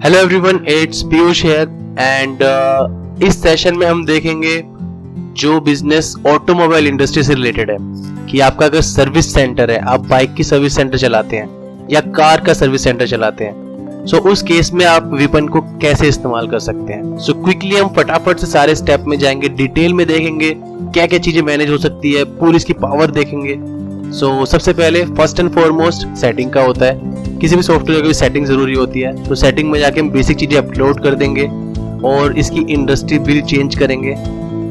Hello everyone, it's Piyush here and इस session में हम देखेंगे जो बिजनेस ऑटोमोबाइल इंडस्ट्री से रिलेटेड है कि आपका अगर सर्विस सेंटर है, आप बाइक की सर्विस सेंटर चलाते हैं या कार का सर्विस सेंटर चलाते हैं, सो उस केस में आप विपन को कैसे इस्तेमाल कर सकते हैं। सो क्विकली हम फटाफट से सारे स्टेप में जाएंगे, डिटेल में देखेंगे क्या क्या चीजें मैनेज हो सकती है, पूरी इसकी पावर देखेंगे। सो सबसे पहले फर्स्ट एंड फॉरमोस्ट सेटिंग का होता है। किसी भी सॉफ्टवेयर की सेटिंग जरूरी होती है, तो सेटिंग में जाके हम बेसिक चीजें अपलोड कर देंगे और इसकी इंडस्ट्री बिल चेंज करेंगे।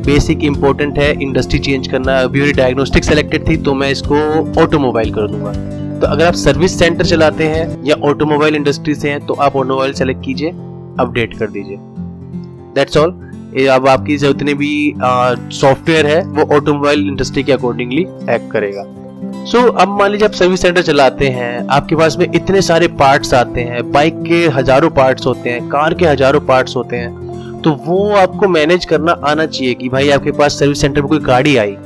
बेसिक इंपॉर्टेंट है इंडस्ट्री चेंज करना। अभी मेरी डायग्नोस्टिक सेलेक्टेड थी तो मैं इसको ऑटोमोबाइल कर दूंगा। तो अगर आप सर्विस सेंटर चलाते हैं या ऑटोमोबाइल इंडस्ट्री से हैं तो आप ऑटोमोबाइल सेलेक्ट कीजिए, अपडेट कर दीजिए। That's all. अब आपकी जितने भी सॉफ्टवेयर है वो ऑटोमोबाइल इंडस्ट्री के अकॉर्डिंगली एक्ट करेगा। अब मान लीजिए आप सर्विस सेंटर चलाते हैं, आपके पास में इतने सारे पार्ट्स आते हैं, बाइक के हजारों पार्ट्स होते हैं, कार के हजारों पार्ट्स होते हैं, तो वो आपको मैनेज करना आना चाहिए कि भाई आपके पास सर्विस सेंटर में कोई गाड़ी आई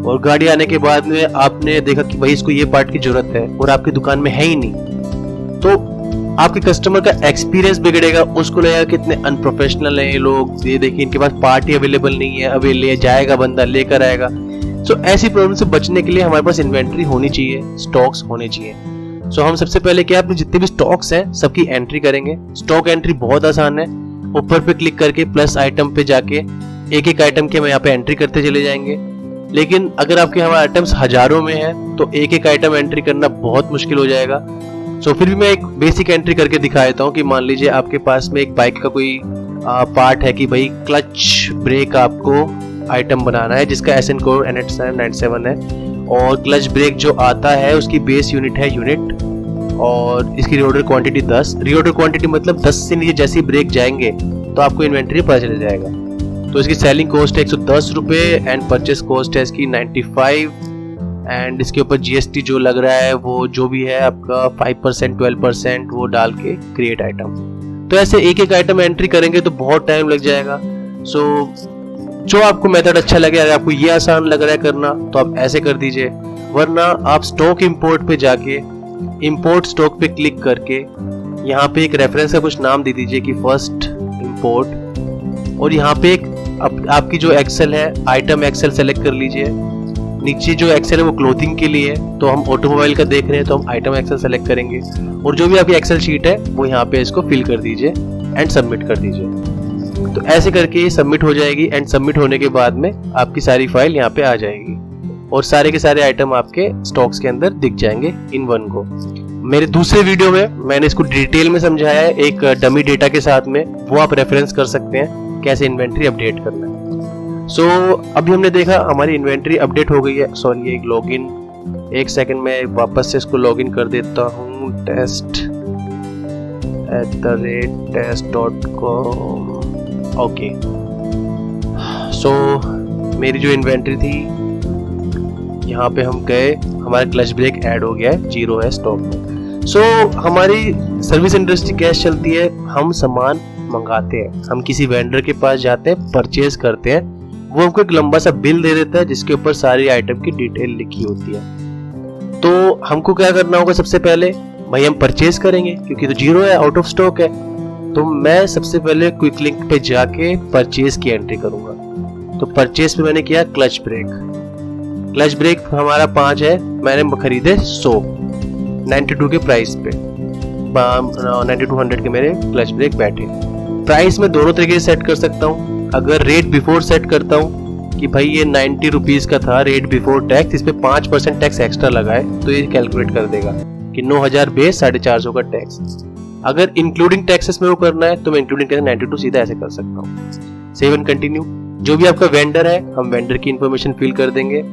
और गाड़ी आने के बाद में आपने देखा कि भाई इसको ये पार्ट की जरूरत है और आपकी दुकान में है ही नहीं, तो आपके कस्टमर का एक्सपीरियंस बिगड़ेगा। उसको लगेगा कितने अनप्रोफेशनल है ये लोग, ये देखिए इनके पास पार्ट ही अवेलेबल नहीं है, अभी ले जाएगा बंदा लेकर आएगा। ऐसी प्रॉब्लम से बचने के लिए हमारे पास इन्वेंट्री होनी चाहिए, स्टॉक्स होने चाहिए। हम सबसे पहले क्या अपने जितने भी स्टॉक्स हैं सबकी एंट्री करेंगे। स्टॉक एंट्री बहुत आसान है, ऊपर पे क्लिक करके प्लस आइटम पे जाके एक एक आइटम के हम यहाँ पे एंट्री करते चले जाएंगे। लेकिन अगर आपके हमारे आइटम्स हजारों में है तो एक एक आइटम एंट्री करना बहुत मुश्किल हो जाएगा। फिर भी मैं एक बेसिक एंट्री करके दिखा देता हूँ कि मान लीजिए आपके पास में एक बाइक का कोई पार्ट है कि भाई क्लच ब्रेक आपको आइटम बनाना है जिसका SN कोड NH97 है, और क्लच ब्रेक जो आता है उसकी बेस यूनिट है यूनिट, और इसकी रीऑर्डर क्वांटिटी 10। रीऑर्डर क्वांटिटी मतलब 10 से नीचे जैसे ब्रेक जाएंगे तो आपको इन्वेंट्री पता चल जाएगा। तो इसकी सेलिंग कॉस्ट है 110 रुपए एंड परचेस कॉस्ट है इसकी 95, एंड इसके ऊपर GST जो लग रहा है वो जो भी है आपका 5% 12% वो डाल के क्रिएट आइटम। तो ऐसे एक एक आइटम एंट्री करेंगे तो बहुत टाइम लग जाएगा। जो आपको मेथड अच्छा लगे, अगर आपको ये आसान लग रहा है करना तो आप ऐसे कर दीजिए, वरना आप स्टॉक इंपोर्ट पे जाके इंपोर्ट स्टॉक पे क्लिक करके यहाँ पे एक रेफरेंस का कुछ नाम दे दीजिए कि फर्स्ट इंपोर्ट, और यहाँ पे एक आपकी जो एक्सेल है आइटम एक्सेल सेलेक्ट कर लीजिए। नीचे जो एक्सेल है वो क्लोथिंग के लिए है, तो हम ऑटोमोबाइल का देख रहे हैं तो हम आइटम एक्सेल सेलेक्ट करेंगे, और जो भी आपकी एक्सेल शीट है वो यहाँ पे इसको फिल कर दीजिए एंड सबमिट कर दीजिए। तो ऐसे करके ये सबमिट हो जाएगी एंड सबमिट होने के बाद में आपकी सारी फाइल यहाँ पे आ जाएगी और सारे के सारे आइटम आपके स्टॉक्स के अंदर दिख जाएंगे इन वन को। मेरे दूसरे वीडियो में मैंने इसको डिटेल में समझाया है एक डमी डेटा के साथ में, वो आप रेफरेंस कर सकते हैं कैसे इन्वेंट्री अपडेट करना है। अभी हमने देखा हमारी इन्वेंट्री अपडेट हो गई है। सॉरी, एक लॉगिन, एक सेकंड में वापस से इसको लॉगिन कर देता हूँ, test@test.com। ओके, मेरी जो इन्वेंट्री थी यहाँ पे हम गए, हमारा क्लच ब्रेक ऐड हो गया है, 0 है स्टॉक में। हमारी सर्विस इंडस्ट्री कैसे चलती है, हम सामान मंगाते हैं, हम किसी वेंडर के पास जाते हैं, परचेज करते हैं, वो हमको एक लंबा सा बिल दे देता है जिसके ऊपर सारी आइटम की डिटेल लिखी होती है। तो हमको क्या करना होगा, सबसे पहले भाई हम परचेज करेंगे क्योंकि तो 0 है, आउट ऑफ स्टॉक है। तो मैं सबसे पहले क्विक लिंक पे जाके परचेज की एंट्री करूंगा। तो परचेज पे मैंने किया क्लच ब्रेक। क्लच ब्रेक हमारा 5 है, मैंने खरीदे 100 92 के प्राइस पे, 9200 के मेरे क्लच ब्रेक बैठे। प्राइस में दोनों तरीके से सेट कर सकता हूँ। अगर रेट बिफोर सेट करता हूँ कि भाई ये 90 रुपीज का था रेट बिफोर टैक्स, इस पे 5% टैक्स एक्स्ट्रा लगाए तो ये कैलकुलेट कर देगा कि 9000 बेस 450 का टैक्स। अगर इंक्लूडिंग टैक्सेस में वो करना है तो मैं इंक्लूडिंग टैक्स 92 सीधा ऐसे कर सकता हूँ। Save and continue. जो भी आपका वेंडर है हम वेंडर की इंफॉर्मेशन फिल कर देंगे।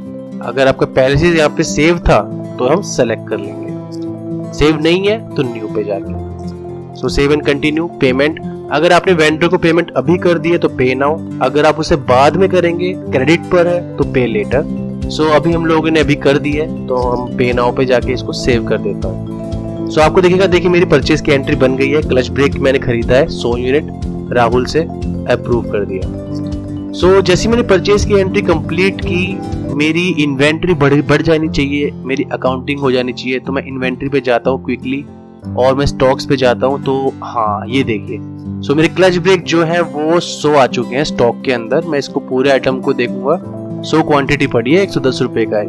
अगर आपका पहले से यहाँ पे सेव था तो हम सेलेक्ट कर लेंगे, सेव नहीं है तो न्यू पे जाके सेव एंड कंटिन्यू। पेमेंट, अगर आपने वेंडर को पेमेंट अभी कर दी है तो पे नाउ, अगर आप उसे बाद में करेंगे क्रेडिट पर है तो पे लेटर। अभी हम लोगों ने अभी कर दी है तो हम पे नाउ पे जाके इसको सेव कर देता हूँ। आपको देखिएगा, देखिए मेरी परचेज की एंट्री बन गई है। क्लच ब्रेक मैंने खरीदा है 100 यूनिट, राहुल से अप्रूव कर दिया। जैसे मैंने परचेज की एंट्री कंप्लीट की, मेरी इन्वेंट्री बढ़ जानी चाहिए, मेरी अकाउंटिंग हो जानी चाहिए, तो मैं इन्वेंट्री पे जाता हूँ क्विकली और मैं स्टॉक्स पे जाता हूँ। तो हाँ ये देखिए, सो मेरे क्लच ब्रेक जो है वो 100 आ चुके हैं स्टॉक के अंदर। मैं इसको पूरे आइटम को देखूंगा, 100 क्वांटिटी पड़ी है, 110 रुपए का है।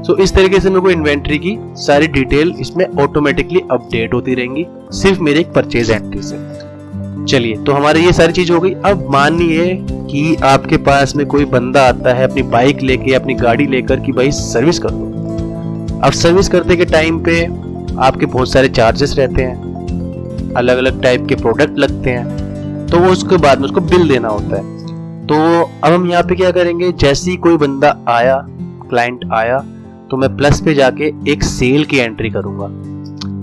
सो इस तरीके से मेरे को इन्वेंट्री की सारी डिटेल इसमें ऑटोमेटिकली अपडेट होती रहेंगी सिर्फ मेरे एक परचेज एंट्री से। चलिए, तो हमारी ये सारी चीज हो गई। अब मानिए कि आपके पास में कोई बंदा आता है अपनी बाइक लेके, अपनी गाड़ी लेकर कि भाई सर्विस कर दो। अब सर्विस करते के टाइम पे आपके बहुत सारे चार्जेस रहते हैं, अलग अलग टाइप के प्रोडक्ट लगते हैं, तो वो उसके बाद में उसको बिल देना होता है। तो अब हम यहाँ पे क्या करेंगे, जैसे ही कोई बंदा आया, क्लाइंट आया, तो मैं प्लस पे जाके एक सेल की एंट्री करूंगा।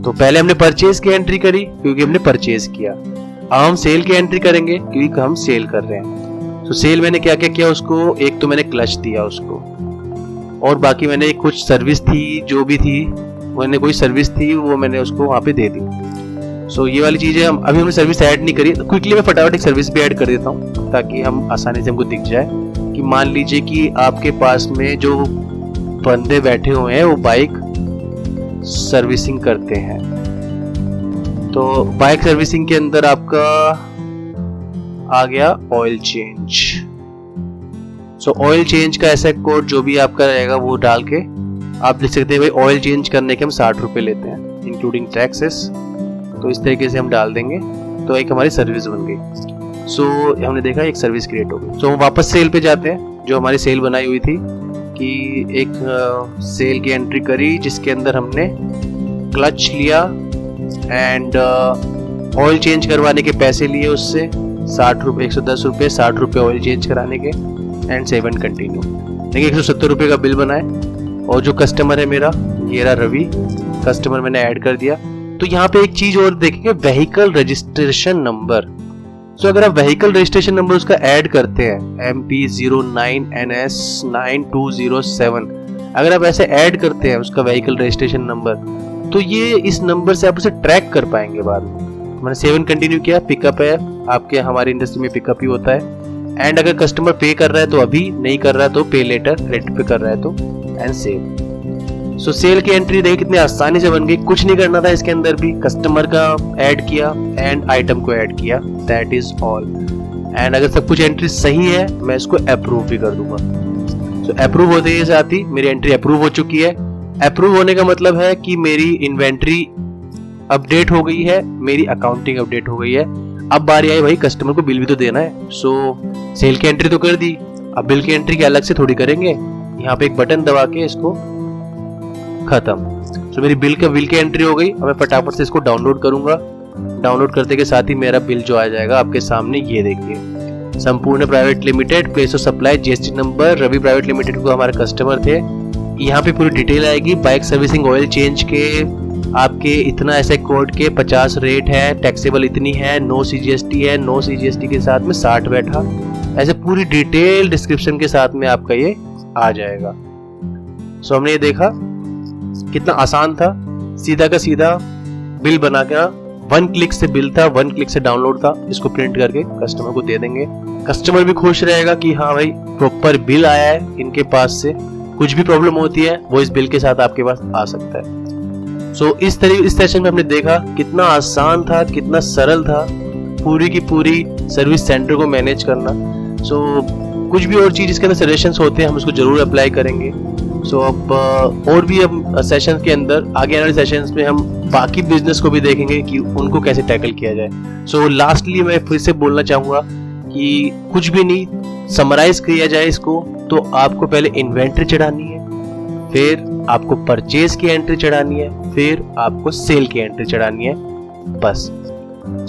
तो पहले हमने परचेज की एंट्री करी क्योंकि हमने परचेज किया, अब हम सेल की एंट्री करेंगे क्योंकि हम सेल कर रहे हैं। तो सेल मैंने क्या क्या किया, उसको एक तो मैंने क्लच दिया उसको, और बाकी मैंने कुछ सर्विस थी जो भी थी, मैंने कोई सर्विस थी वो मैंने उसको वहां पे दे दी। सो ये वाली चीजें हम अभी हमने सर्विस ऐड नहीं करी, तो क्विकली मैं फटाफट एक सर्विस भी ऐड कर देता हूँ ताकि हम आसानी से हमको दिख जाए कि मान लीजिए कि आपके पास में जो बंदे बैठे हुए हैं वो बाइक सर्विसिंग करते हैं। तो बाइक सर्विसिंग के अंदर आपका आ गया ऑयल चेंज। सो ऑयल चेंज का ऐसा कोड जो भी आपका रहेगा वो डाल के आप लिख सकते हैं भाई ऑयल चेंज करने के हम 60 रुपए लेते हैं इंक्लूडिंग टैक्सेस। तो इस तरीके से हम डाल देंगे, तो एक हमारी सर्विस बन गई। सो हमने देखा एक सर्विस क्रिएट हो गई। सो वापस सेल पे जाते हैं, जो हमारी सेल बनाई हुई थी कि एक सेल की एंट्री करी जिसके अंदर हमने क्लच लिया एंड ऑयल चेंज करवाने के पैसे लिए उससे 60 रुपये, 110 रुपये, 60 रुपये ऑयल चेंज कराने के एंड सेव एंड कंटिन्यू। देखिए 170 रुपये का बिल बनाए और जो कस्टमर है मेरा ये रहा रवि, कस्टमर मैंने ऐड कर दिया। तो यहाँ पे एक चीज और देखेंगे, व्हीकल रजिस्ट्रेशन नंबर। सो अगर आप व्हीकल रजिस्ट्रेशन नंबर उसका ऐड करते हैं MP09NS9207, अगर आप ऐसे ऐड करते हैं उसका व्हीकल रजिस्ट्रेशन नंबर, तो ये इस नंबर से आप उसे ट्रैक कर पाएंगे बाद में। मैंने सेव एंड कंटिन्यू किया, पिकअप है आपके, हमारी इंडस्ट्री में पिकअप ही होता है। एंड अगर कस्टमर पे कर रहा है तो अभी, नहीं कर रहा है तो पे लेटर, क्रेडिट पे कर रहा है तो एंड सेव। सो सेल की एंट्री देखिए कितनी आसानी से बन गई, कुछ नहीं करना था इसके अंदर भी, कस्टमर का ऐड किया एंड आइटम को ऐड किया, दैट इज ऑल। एंड अगर सब कुछ एंट्री सही है मैं इसको अप्रूव भी कर दूंगा। सो अप्रूव होते ही साथ ही मेरी एंट्री अप्रूव हो चुकी है। अप्रूव होने का मतलब है कि मेरी इन्वेंट्री अपडेट हो गई है, मेरी अकाउंटिंग अपडेट हो गई है। अब बारी आई भाई कस्टमर को बिल भी तो देना है। सो सेल की एंट्री तो कर दी, अब बिल की एंट्री की अलग से थोड़ी करेंगे, यहाँ पे एक बटन दबा के इसको खत्म। सो मेरी बिल की एंट्री हो गई। अब मैं फटाफट से इसको डाउनलोड करूंगा, डाउनलोड करते के साथ ही मेरा बिल जो आ जाएगा आपके सामने, ये देखिए, Sampoorna private limited, place of supply, GST number, Ravi private limited को हमारे कस्टमर थे। यहाँ पे पूरी डिटेल आएगी, बाइक सर्विसिंग ऑयल चेंज के आपके इतना ऐसे कोड के 50 रेट है, टैक्सेबल इतनी है, नो सीजीएसटी है, नो सीजीएसटी के साथ में 60 बैठा, ऐसे पूरी डिटेल डिस्क्रिप्शन के साथ में आपका ये आ जाएगा। सो हमने ये देखा कितना आसान था, सीधा का सीधा बिल बना के, 1 क्लिक से बिल था, 1 क्लिक से डाउनलोड था, इसको प्रिंट करके कस्टमर को दे देंगे। कस्टमर भी खुश रहेगा कि हाँ भाई प्रॉपर बिल आया है इनके पास से, कुछ भी प्रॉब्लम होती है वो इस बिल के साथ आपके पास आ सकता है। सो इस सेशन में हमने देखा कितना आसान था, कितना सरल था पूरी की पूरी सर्विस सेंटर को मैनेज करना। सो कुछ भी और चीज इसके अंदर सजेशंस होते हैं हम उसको जरूर अप्लाई करेंगे। सो अब और भी हम सेशन के अंदर आगे आने वाले सेशंस में हम बाकी बिजनेस को भी देखेंगे कि उनको कैसे टैकल किया जाए। सो लास्टली मैं फिर से बोलना चाहूंगा कि कुछ भी नहीं, समराइज किया जाए इसको तो आपको पहले इन्वेंट्री चढ़ानी है, फिर आपको परचेज की एंट्री चढ़ानी है, फिर आपको सेल की एंट्री चढ़ानी है, बस।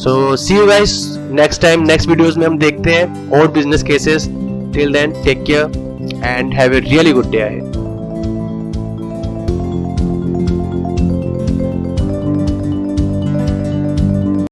So see you guys next time, next videos में हम देखते हैं और business cases. Till then take care and have a really good day ahead.